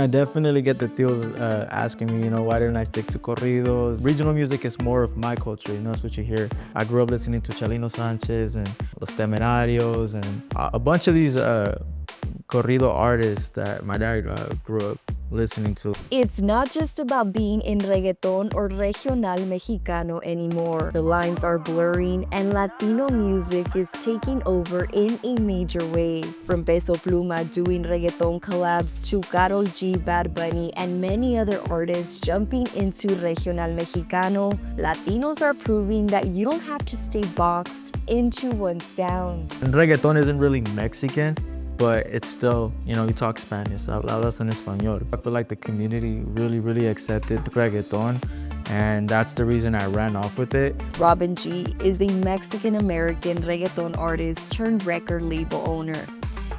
I definitely get the tios asking me, why didn't I stick to corridos? Regional music is more of my culture, it's what you hear. I grew up listening to Chalino Sanchez and Los Temerarios and a bunch of these corrido artists that my dad grew up listening to. It's not just about being in reggaeton or regional mexicano anymore. The lines are blurring and Latino music is taking over in a major way. From Peso Pluma doing reggaeton collabs to Karol G, Bad Bunny, and many other artists jumping into regional mexicano, Latinos are proving that you don't have to stay boxed into one sound. And reggaeton isn't really Mexican, but it's still, you talk Spanish, hablas en español. I feel like the community really accepted reggaeton, and that's the reason I ran off with it. Robin G is a Mexican-American reggaeton artist turned record label owner.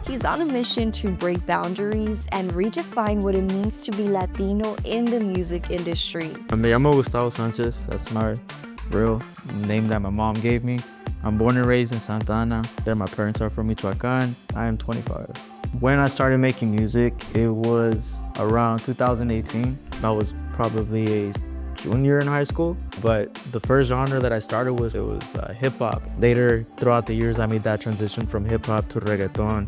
He's on a mission to break boundaries and redefine what it means to be Latino in the music industry. Me llamo Gustavo Sanchez, that's my real name that my mom gave me. I'm born and raised in Santa Ana. There, my parents are from Michoacan. I am 25. When I started making music, it was around 2018. I was probably a junior in high school, but the first genre that I started was hip hop. Later, throughout the years, I made that transition from hip hop to reggaeton.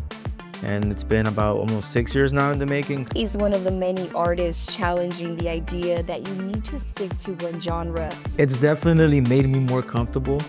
And it's been about almost 6 years now in the making. He's one of the many artists challenging the idea that you need to stick to one genre. It's definitely made me more comfortable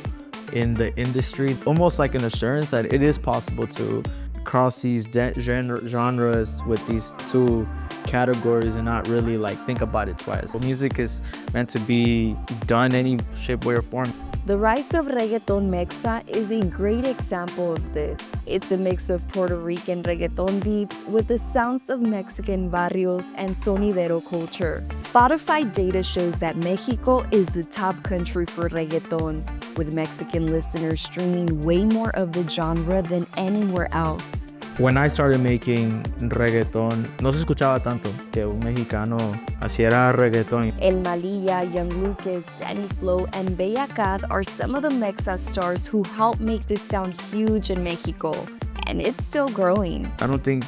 in the industry, almost like an assurance that it is possible to cross these genres with these two categories and not really think about it twice. Music is meant to be done any shape, way, or form. The rise of reggaeton mexa is a great example of this. It's a mix of Puerto Rican reggaeton beats with the sounds of Mexican barrios and sonidero culture. Spotify data shows that Mexico is the top country for reggaeton, with Mexican listeners streaming way more of the genre than anywhere else. When I started making reggaeton, no se escuchaba tanto que un mexicano hiciera reggaeton. El Malilla, Young Lucas, Danny Flow, and Bella Cath are some of the Mexa stars who helped make this sound huge in Mexico, and it's still growing. I don't think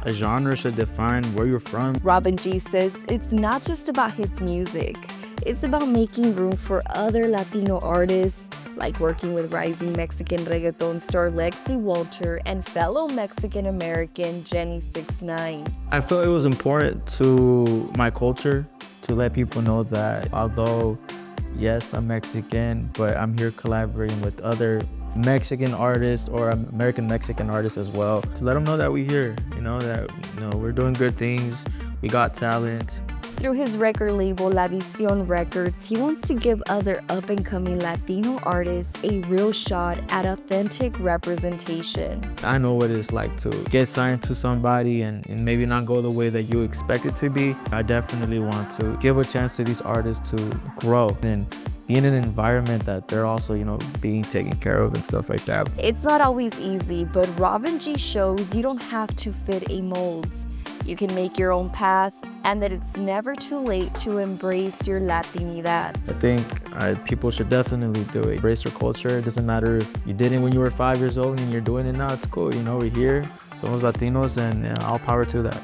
a genre should define where you're from. Robin G says it's not just about his music. It's about making room for other Latino artists, like working with rising Mexican reggaeton star Lexi Walter and fellow Mexican-American Jenny 6ix9ine. I felt it was important to my culture to let people know that although, yes, I'm Mexican, but I'm here collaborating with other Mexican artists or American Mexican artists as well. To let them know that we're here, that we're doing good things, we got talent. Through his record label, La Visión Records, he wants to give other up-and-coming Latino artists a real shot at authentic representation. I know what it's like to get signed to somebody and maybe not go the way that you expect it to be. I definitely want to give a chance to these artists to grow and be in an environment that they're also, being taken care of and stuff like that. It's not always easy, but Robin G shows you don't have to fit a mold. You can make your own path, and that it's never too late to embrace your Latinidad. I think people should definitely do it. Embrace your culture. It doesn't matter if you did it when you were 5 years old and you're doing it now, it's cool. We're here, somos Latinos, and all power to that.